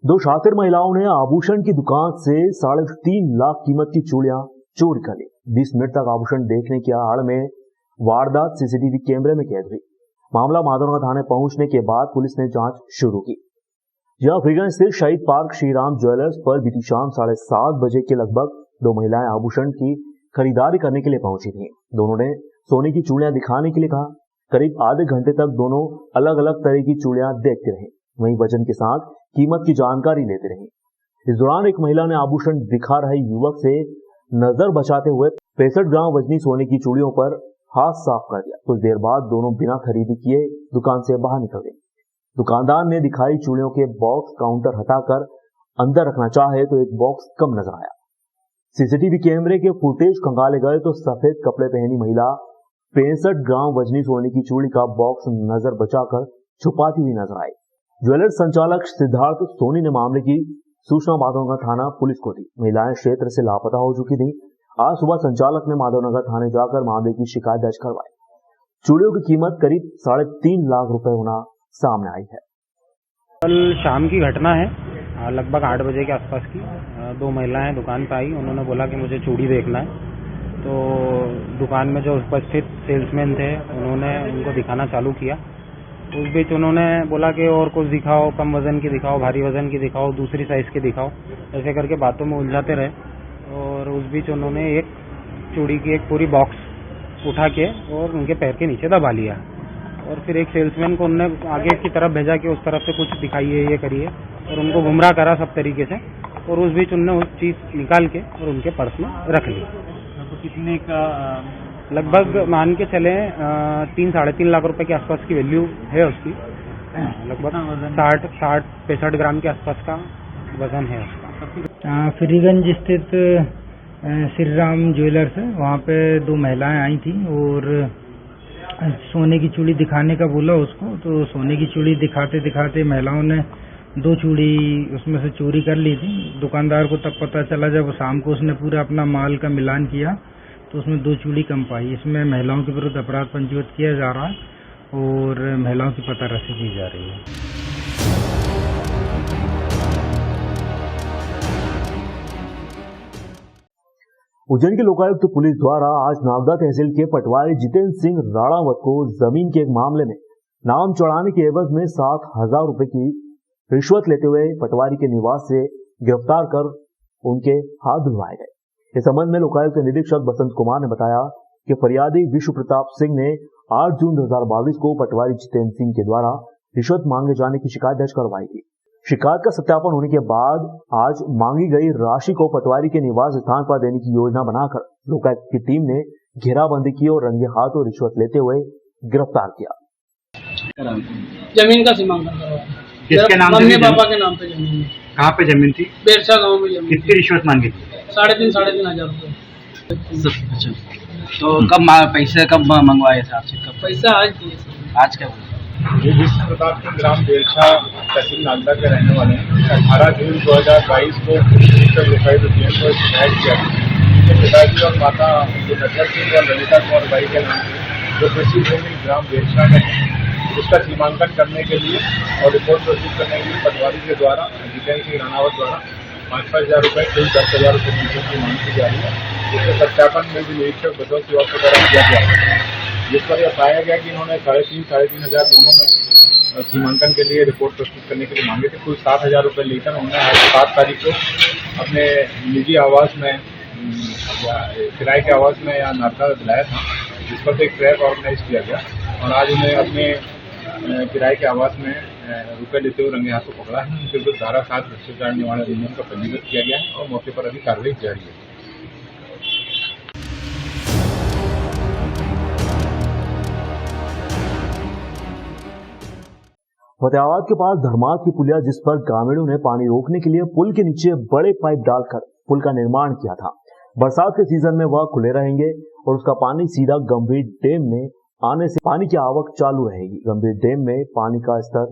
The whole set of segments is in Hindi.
दो शातिर महिलाओं ने आभूषण की दुकान से 3.5 लाख कीमत की चूड़ियां चोरी कर ली। 20 मिनट तक आभूषण देखने की आड़ में वारदात सीसीटीवी कैमरे में कैद हुई। मामला माधवनगर थाने पहुंचने के बाद पुलिस ने जांच शुरू की। यह फ्रीगंज स्थित शहीद पार्क श्रीराम ज्वेलर्स पर बीती शाम 7:30 बजे के लगभग दो महिलाएं आभूषण की खरीदारी करने के लिए पहुंची थी। दोनों ने सोने की चूड़ियां दिखाने के लिए कहा। करीब आधे घंटे तक दोनों अलग अलग तरह की चूड़ियां देखते रहे, वहीं वजन के साथ कीमत की जानकारी लेते रहे। इस दौरान एक महिला ने आभूषण दिखा रहे युवक से नजर बचाते हुए 65 ग्राम वजनी सोने की चूड़ियों पर हाथ साफ कर दिया। कुछ देर बाद दोनों बिना खरीदी किए दुकान से बाहर निकल गए। दुकानदार ने दिखाई चूड़ियों के बॉक्स काउंटर हटाकर अंदर रखना चाहे तो एक बॉक्स कम नजर आया। सीसीटीवी कैमरे के फुटेज खंगाले गए तो सफेद कपड़े पहनी महिला 65 ग्राम वजनी सोने की चूड़ी का बॉक्स नजर बचाकर छुपाती हुई नजर आई। ज्वेलर्स संचालक सिद्धार्थ सोनी ने मामले की सूचना माधवनगर थाना पुलिस को दी। महिलाएं क्षेत्र से लापता हो चुकी थी। आज सुबह संचालक ने माधवनगर थाने जाकर मामले की शिकायत दर्ज करवाई। चूड़ियों की कीमत करीब 3.5 लाख रुपए होना सामने आई है। कल शाम की घटना है, लगभग 8 बजे के आसपास की। दो महिलाएं दुकान पर आई। उन्होंने बोला कि मुझे चूड़ी देखना है, तो दुकान में जो उपस्थित सेल्समैन थे उन्होंने उनको दिखाना चालू किया। उस बीच उन्होंने बोला कि और कुछ दिखाओ, कम वजन की दिखाओ, भारी वजन की दिखाओ, दूसरी साइज की दिखाओ, ऐसे करके बातों में उलझाते रहे। और उस बीच उन्होंने एक चूड़ी की एक पूरी बॉक्स उठा के और उनके पैर के नीचे दबा लिया। और फिर एक सेल्समैन को उन्होंने आगे की तरफ भेजा कि उस तरफ से कुछ दिखाइए, ये करिए, और उनको गुमराह करा सब तरीके से। और उस बीच उन्होंने उस चीज निकाल के और उनके पर्स में रख ली। तो कितने का लगभग मान के चले 3-3.5 लाख रुपए के आसपास की वैल्यू है उसकी। लगभग 60-65 ग्राम के आसपास का वजन है उसका। फ्रीगंज स्थित श्रीराम ज्वेलर्स है, वहाँ पे दो महिलाएं आई थी और सोने की चूड़ी दिखाने का बोला उसको। तो सोने की चूड़ी दिखाते दिखाते महिलाओं ने 2 चूड़ी उसमें से चोरी कर ली थी। दुकानदार को तब पता चला जब शाम को उसने पूरा अपना माल का मिलान किया तो उसमें 2 चूड़ी कम पाई। इसमें महिलाओं के विरुद्ध अपराध पंजीबद्ध किया जा रहा है और महिलाओं की पता रसी की जा रही है। उज्जैन के लोकायुक्त पुलिस द्वारा आज नागदा तहसील के पटवारी जितेंद्र सिंह राणावत को जमीन के एक मामले में नाम चढ़ाने के एवज में 7,000 रुपए की रिश्वत लेते हुए पटवारी के निवास से गिरफ्तार कर उनके हाथ धुलवाए गए। इस संबंध में लोकायुक्त निरीक्षक बसंत कुमार ने बताया कि फरियादी विश्व प्रताप सिंह ने 8 जून 2022 को पटवारी जितेंद्र सिंह के द्वारा रिश्वत मांगे जाने की शिकायत दर्ज करवाई थी। शिकायत का सत्यापन होने के बाद आज मांगी गई राशि को पटवारी के निवास स्थान पर देने की योजना बनाकर लोकायुक्त की टीम ने घेराबंदी की और रंगे हाथों रिश्वत लेते हुए गिरफ्तार किया। जमीन का सीमांकन करवाया। किसके नाम मम्मी पापा के नाम पे जमीन है। कहाँ पे जमीन थी? बेरसा गांव में जमीन। कितनी रिश्वत मांगी थी? 3,500 रुपए। अच्छा, तो कब पैसे कब मंगवाए थे आपसे? कब पैसा आज दिए। आज क्या? ये विश्व प्रताप सिंह ग्राम बेरछा तहसील नागदा के रहने वाले हैं। 18 जून 2022 को लोकायुक्त उज्जैन को शिकायत किया उनके पिताजी और माता नजर सिंह और ललिता कुमार बाई के नाम जो कृषि भूमि ग्राम बेरछा में उसका सीमांकन करने के लिए और रिपोर्ट प्रस्तुत करने के लिए पटवारी के द्वारा जितेंद्र सिंह राणावत द्वारा 5,000 रुपये कुल 10,000 रुपये की मांग की जा रही है। जिसके सत्यापन में भी निरीक्षक बसंत श्रीवास्तव द्वारा किया गया, जिस पर यह पाया गया कि इन्होंने 3,500 दोनों में सीमांकन के लिए रिपोर्ट प्रस्तुत करने के लिए मांगे थे। कुल 7,000 रुपये लेकर उन्होंने आज 7 तारीख को अपने निजी आवास में या किराए के आवास में या नाका दिलाया था, जिस पर एक ट्रैप ऑर्गेनाइज किया गया और आज उन्हें अपने किराए के आवास में रुपए लेते हुए रंगे हाथों पकड़ा है। उनके विरुद्ध धारा 7 भ्रष्टाचार निवारण अधिनियम का पंजीबद्ध किया गया है और मौके पर अभी कार्रवाई जारी है। फतेहाबाद के पास धर्माद की पुलिया, जिस पर ग्रामीणों ने पानी रोकने के लिए पुल के नीचे बड़े पाइप डालकर पुल का निर्माण किया था। बरसात के सीजन में वह खुले रहेंगे और उसका पानी सीधा गंभीर डैम में आने से पानी की आवक चालू रहेगी। गंभीर डैम में पानी का स्तर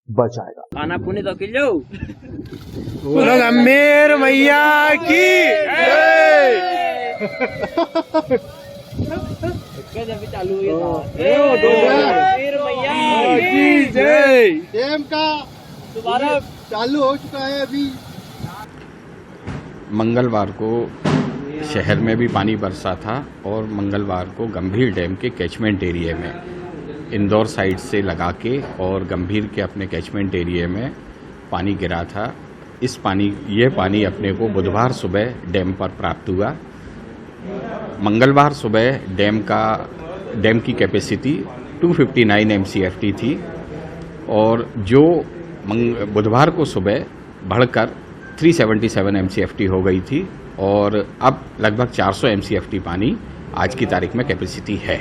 बढ़ जाएगा। खाना पुणे तो किलो बोलो गंभीर मैया की जब चालू हुई था। जय दोबारा चालू हो चुका है अभी। मंगलवार को शहर में भी पानी बरसा था और मंगलवार को गंभीर डैम के कैचमेंट एरिया में इंदौर साइड से लगा के और गंभीर के अपने कैचमेंट एरिया में पानी गिरा था। ये पानी अपने को बुधवार सुबह डैम पर प्राप्त हुआ। मंगलवार सुबह डैम की कैपेसिटी 259 MCFT थी और जो बुधवार को सुबह बढ़कर 377 MCFT हो गई थी और अब लगभग 400 MCFT पानी आज की तारीख में कैपेसिटी है।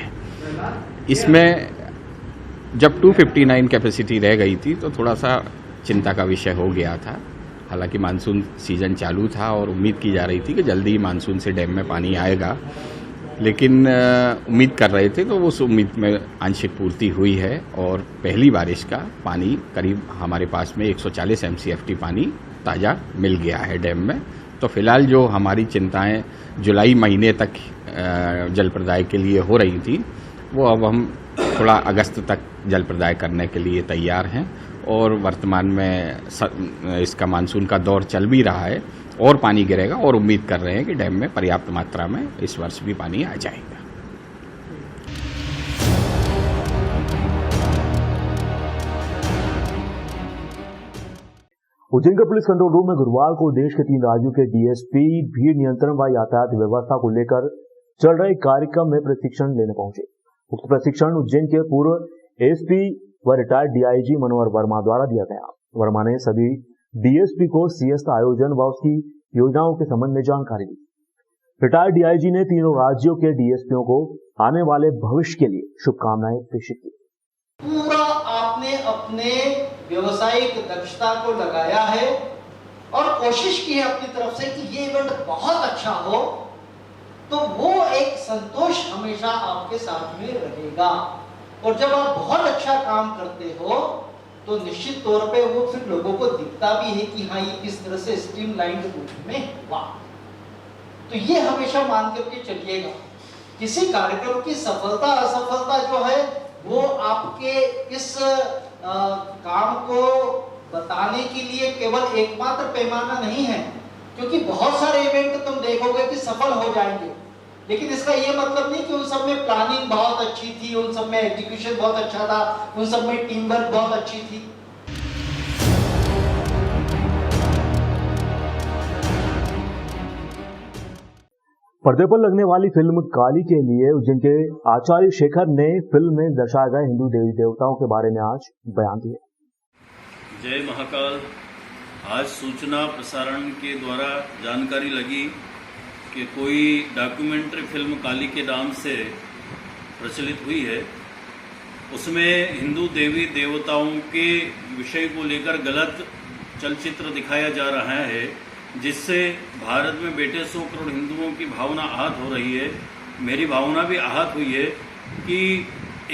इसमें जब 259 कैपेसिटी रह गई थी तो थोड़ा सा चिंता का विषय हो गया था। हालांकि मानसून सीजन चालू था और उम्मीद की जा रही थी कि जल्दी ही मानसून से डैम में पानी आएगा, लेकिन उम्मीद कर रहे थे तो उस उम्मीद में आंशिक पूर्ति हुई है और पहली बारिश का पानी करीब हमारे पास में 140 MCFT पानी ताज़ा मिल गया है डैम में। तो फिलहाल जो हमारी चिंताएं जुलाई महीने तक जल प्रदाय के लिए हो रही थी वो अब हम थोड़ा अगस्त तक जल प्रदाय करने के लिए तैयार हैं और वर्तमान में इसका मानसून का दौर चल भी रहा है और पानी गिरेगा और उम्मीद कर रहे हैं कि डैम में पर्याप्त मात्रा में इस वर्ष भी पानी आ जाएगा। उज्जैन के पुलिस कंट्रोल रूम में गुरुवार को देश के 3 राज्यों के डीएसपी भीड़ नियंत्रण व यातायात व्यवस्था को लेकर चल रहे कार्यक्रम में प्रशिक्षण लेने पहुंचे। उक्त प्रशिक्षण उज्जैन के पूर्व एसपी व रिटायर्ड डीआईजी मनोहर वर्मा द्वारा दिया गया। वर्मा ने सभी डीएसपी को सियस्त आयोजन व उसकी योजनाओं के संबंध में जानकारी दी। रिटायर्ड डीआईजी ने तीनों राज्यों के डीएसपीओं को आने वाले भविष्य के लिए शुभकामनाएं प्रेषित की। पूरा आपने अपने व्यवसायिक दक्षता को लगाया है और कोशिश की है अपनी तरफ से कि ये इवेंट बहुत अच्छा हो, तो वो एक संतोष हमेशा आपके साथ में रहेगा। और जब आप बहुत अच्छा काम करते हो तो निश्चित तौर पे वो फिर लोगों को दिखता भी है कि हाँ ये किस तरह से स्ट्रीमलाइंड रूप में हुआ। तो ये हमेशा मान करके चलिएगा, किसी कार्यक्रम की सफलता असफलता जो है वो आपके इस काम को बताने के लिए केवल एकमात्र पैमाना नहीं है, क्योंकि बहुत सारे इवेंट तुम देखोगे कि सफल हो जाएंगे, लेकिन इसका ये मतलब नहीं कि उन सब में प्लानिंग बहुत अच्छी थी, उन सब में एग्जीक्यूशन बहुत अच्छा था, उन सब में टीम वर्क बहुत अच्छी थी। पर्दे पर लगने वाली फिल्म काली के लिए उज्जैन के आचार्य शेखर ने फिल्म में दर्शाए गए हिंदू देवी देवताओं के बारे में आज बयान दिए। जय महाकाल। आज सूचना प्रसारण के द्वारा जानकारी लगी कि कोई डॉक्यूमेंट्री फिल्म काली के नाम से प्रचलित हुई है, उसमें हिंदू देवी देवताओं के विषय को लेकर गलत चलचित्र दिखाया जा रहा है, जिससे भारत में बैठे 100 करोड़ हिंदुओं की भावना आहत हो रही है। मेरी भावना भी आहत हुई है कि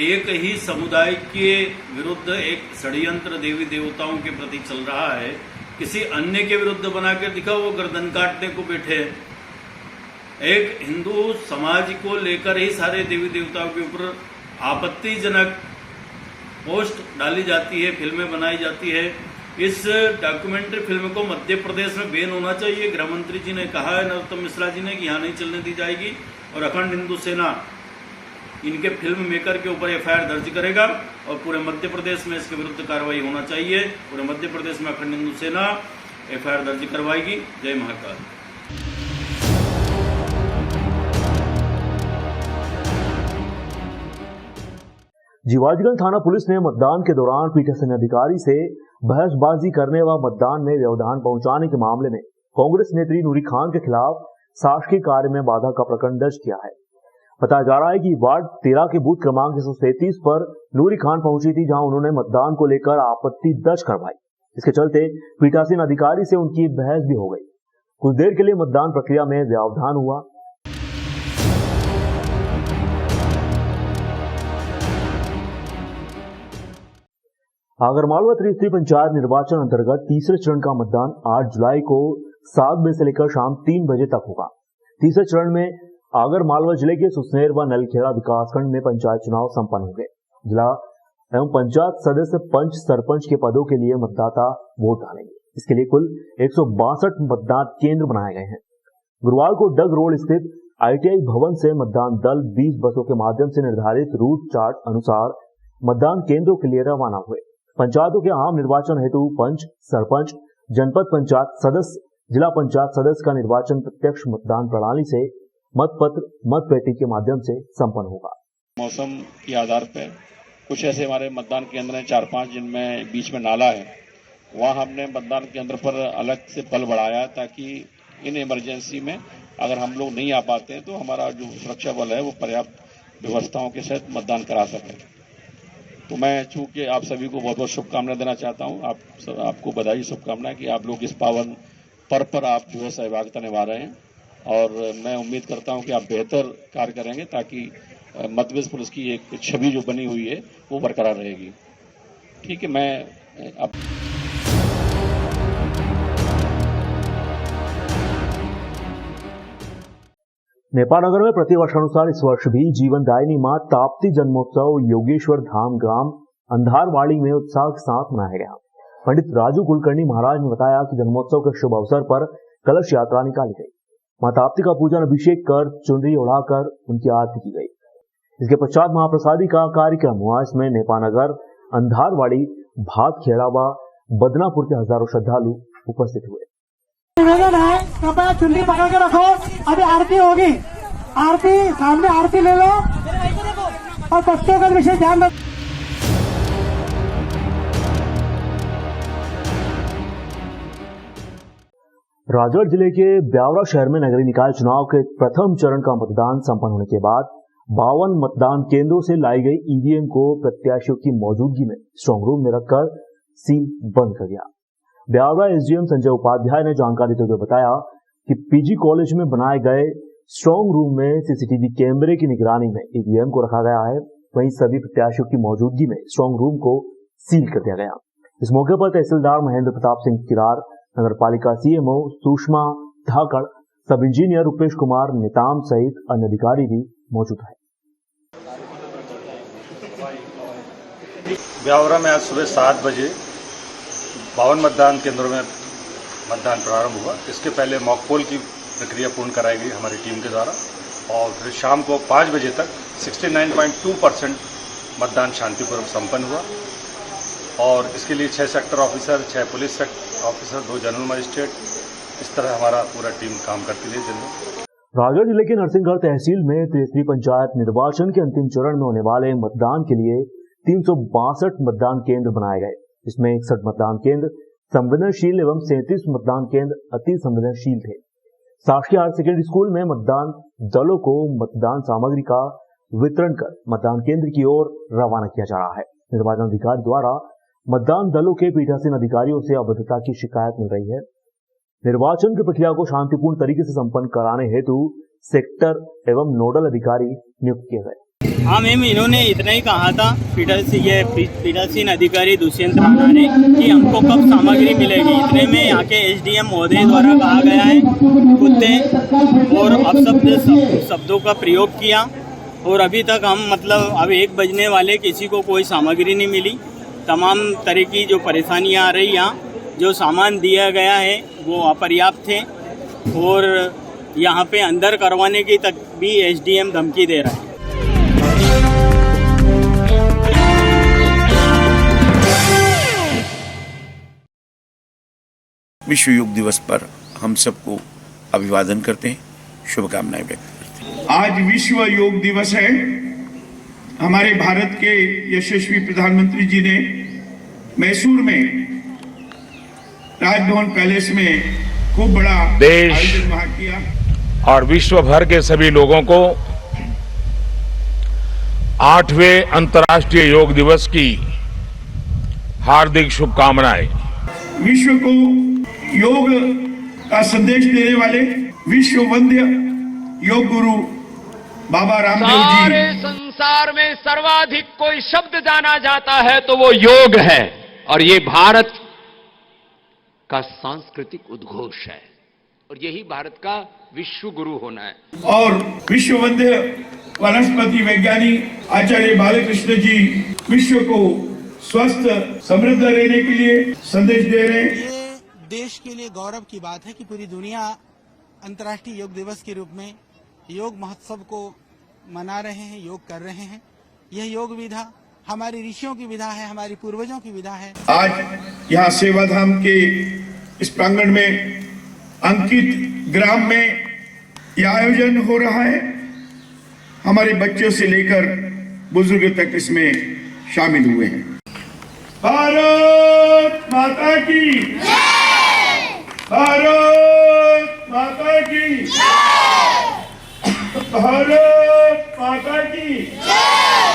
एक ही समुदाय के विरुद्ध एक षड्यंत्र देवी देवताओं के प्रति चल रहा है, किसी अन्य के विरुद्ध बनाकर दिखा वो गर्दन काटने को बैठे। एक हिंदू समाज को लेकर ही सारे देवी देवताओं के ऊपर आपत्तिजनक पोस्ट डाली जाती है, फिल्में बनाई जाती है। इस डॉक्यूमेंट्री फिल्म को मध्य प्रदेश में बैन होना चाहिए। गृह मंत्री जी ने कहा है, नरोत्तम मिश्रा जी ने, कि यहाँ नहीं चलने दी जाएगी और अखंड हिंदू सेना इनके फिल्म मेकर के ऊपर एफआईआर दर्ज करेगा और पूरे मध्य प्रदेश में इसके विरुद्ध कार्रवाई होना चाहिए। पूरे मध्य प्रदेश में अखंड हिंदू सेना एफआईआर दर्ज करवाएगी। जय महाकाल। जीवाजगंज थाना पुलिस ने मतदान के दौरान पीठासीन अधिकारी से बहसबाजी करने व मतदान में व्यवधान पहुंचाने के मामले में कांग्रेस नेत्री नूरी खान के खिलाफ शासकीय कार्य में बाधा का प्रकरण दर्ज किया है। बताया जा रहा है कि वार्ड 13 के बूथ क्रमांक 133 पर नूरी खान पहुंची थी, जहां उन्होंने मतदान को लेकर आपत्ति दर्ज करवाई। इसके चलते पीठासीन अधिकारी से उनकी बहस भी हो गई। कुछ देर के लिए मतदान प्रक्रिया में व्यवधान हुआ। आगरमालवा त्रिस्तरीय पंचायत निर्वाचन अंतर्गत तीसरे चरण का मतदान 8 जुलाई को 7 बजे से लेकर शाम 3 बजे तक होगा। तीसरे चरण में आगरमालवा जिले के सुसनेर व नलखेड़ा विकासखंड में पंचायत चुनाव संपन्न होंगे। जिला एवं पंचायत सदस्य, पंच, सरपंच के पदों के लिए मतदाता वोट डालेंगे। इसके लिए कुल 162 मतदान केंद्र बनाए गए हैं। गुरुवार को डग रोड स्थित ITI भवन से मतदान दल 20 बसों के माध्यम से निर्धारित रूट चार्ट अनुसार मतदान केंद्रों के लिए रवाना हुए। पंचायतों के आम निर्वाचन हेतु पंच, सरपंच, जनपद पंचायत सदस्य, जिला पंचायत सदस्य का निर्वाचन प्रत्यक्ष मतदान प्रणाली से मतपत्र, मतपेटी के माध्यम से संपन्न होगा। मौसम के आधार पर कुछ ऐसे हमारे मतदान केंद्र हैं 4-5 जिनमें बीच में नाला है, वहाँ हमने मतदान केंद्र पर अलग से बल बढ़ाया ताकि इन इमरजेंसी में अगर हम लोग नहीं आ पाते हैं तो हमारा जो सुरक्षा बल है वो पर्याप्त व्यवस्थाओं के साथ मतदान करा सके। तो मैं चूंकि आप सभी को बहुत बहुत शुभकामनाएं देना चाहता हूं, आपको बधाई, शुभकामनाएं कि आप लोग इस पावन पर्व पर आप जो है सहभागिता निभा रहे हैं और मैं उम्मीद करता हूं कि आप बेहतर कार्य करेंगे ताकि मध्य प्रदेश पुलिस की एक छवि जो बनी हुई है वो बरकरार रहेगी। ठीक है, मैं अब नेपाल नगर में प्रतिवर्षानुसार इस वर्ष भी जीवनदायिनी मां ताप्ती जन्मोत्सव योगेश्वर धाम ग्राम अंधारवाड़ी में उत्साह के साथ मनाया गया। पंडित राजू कुलकर्णी महाराज ने बताया कि जन्मोत्सव के शुभ अवसर पर कलश यात्रा निकाली गई। मां ताप्ती का पूजन अभिषेक कर चुनरी उड़ाकर उनकी आरती की गई। इसके पश्चात महाप्रसादी का कार्यक्रम हुआ। इसमें नेपानगर, अंधारवाड़ी, भातखेड़ा व बदनापुर के हजारों श्रद्धालु उपस्थित हुए। निवेदन है, कृपया चुनरी पकड़ के रखो, अभी आरती होगी, आरती सामने आरती ले लो और बच्चों का विशेष ध्यान रखो। राजगढ़ जिले के ब्यावरा शहर में नगरीय निकाय चुनाव के प्रथम चरण का मतदान संपन्न होने के बाद 52 मतदान केंद्रों से लाई गई ईवीएम को प्रत्याशियों की मौजूदगी में स्ट्रांग रूम में रखकर सील बंद कर दिया। ब्यावरा एसडीएम संजय उपाध्याय ने जानकारी देते हुए बताया कि पीजी कॉलेज में बनाए गए स्ट्रांग रूम में सीसीटीवी कैमरे की निगरानी में ईवीएम को रखा गया है। वहीं सभी प्रत्याशियों की मौजूदगी में स्ट्रांग रूम को सील कर दिया गया। इस मौके पर तहसीलदार महेंद्र प्रताप सिंह किरार, नगर पालिका सीएमओ सुषमा धाकड़, सब इंजीनियर रुपेश कुमार नेताम सहित अन्य अधिकारी भी मौजूद है। ब्यावरा में आज सुबह 7 बजे 52 मतदान केंद्रों में मतदान प्रारंभ हुआ। इसके पहले मॉकपोल की प्रक्रिया पूर्ण कराई गई हमारी टीम के द्वारा और फिर शाम को 5 बजे तक 69.2% मतदान शांतिपूर्वक संपन्न हुआ और इसके लिए 6 sector officer, 6 police officer, 2 general magistrate, इस तरह हमारा पूरा टीम काम करती रही दिन में। राजगढ़ जिले के नरसिंहगढ़ तहसील में त्रिस्तरीय पंचायत निर्वाचन के अंतिम चरण में होने वाले मतदान के लिए 362 मतदान केंद्र बनाए गए। इसमें 61 मतदान केंद्र संवेदनशील एवं 37 मतदान केंद्र अति संवेदनशील थे। शासकीय हायर सेकेंडरी स्कूल में मतदान दलों को मतदान सामग्री का वितरण कर मतदान केंद्र की ओर रवाना किया जा रहा है। निर्वाचन अधिकारी द्वारा मतदान दलों के पीठासीन अधिकारियों से अवैधता की शिकायत मिल रही है। निर्वाचन की प्रक्रिया को शांतिपूर्ण तरीके से संपन्न कराने हेतु सेक्टर एवं नोडल अधिकारी नियुक्त किए गए। हाँ मैम, इन्होंने इतना ही कहा था पीठासीन अधिकारी दुष्यंत राणा ने कि हमको कब सामग्री मिलेगी। इतने में यहाँ के एसडीएम महोदय द्वारा कहा गया है कुत्ते और अपशब्द शब्दों का प्रयोग किया और अभी तक हम अब 1 बजने वाले किसी को कोई सामग्री नहीं मिली। तमाम तरह की जो परेशानियाँ आ रही, यहाँ जो सामान दिया गया है वो अपर्याप्त थे और यहाँ पे अंदर करवाने की तक भी एसडीएम धमकी दे रहा है। विश्व योग दिवस पर हम सबको अभिवादन करते हैं, शुभकामनाएं व्यक्त करते हैं। आज विश्व योग दिवस है। हमारे भारत के यशस्वी प्रधानमंत्री जी ने मैसूर में राजभवन पैलेस में खूब बड़ा आयोजन वहां किया और विश्व भर के सभी लोगों को 8वें अंतर्राष्ट्रीय योग दिवस की हार्दिक शुभकामनाएं। विश्व को योग का संदेश देने वाले विश्व वंद्य योग गुरु बाबा रामदेव जी। सारे संसार में सर्वाधिक कोई शब्द जाना जाता है तो वो योग है और ये भारत का सांस्कृतिक उद्घोष है और यही भारत का विश्व गुरु होना है। और विश्व वंद्य वनस्पति वैज्ञानिक आचार्य बालकृष्ण जी विश्व को स्वस्थ समृद्ध रहने के लिए संदेश दे रहे हैं। देश के लिए गौरव की बात है कि पूरी दुनिया अंतर्राष्ट्रीय योग दिवस के रूप में योग महोत्सव को मना रहे हैं, योग कर रहे हैं। यह योग विधा हमारी ऋषियों की विधा है, हमारी पूर्वजों की विधा है। आज यहाँ सेवाधाम के इस प्रांगण में अंकित ग्राम में यह आयोजन हो रहा है। हमारे बच्चों से लेकर बुजुर्ग तक इसमें शामिल हुए हैं। भारत माता की जय! भारत माता की जय! भारत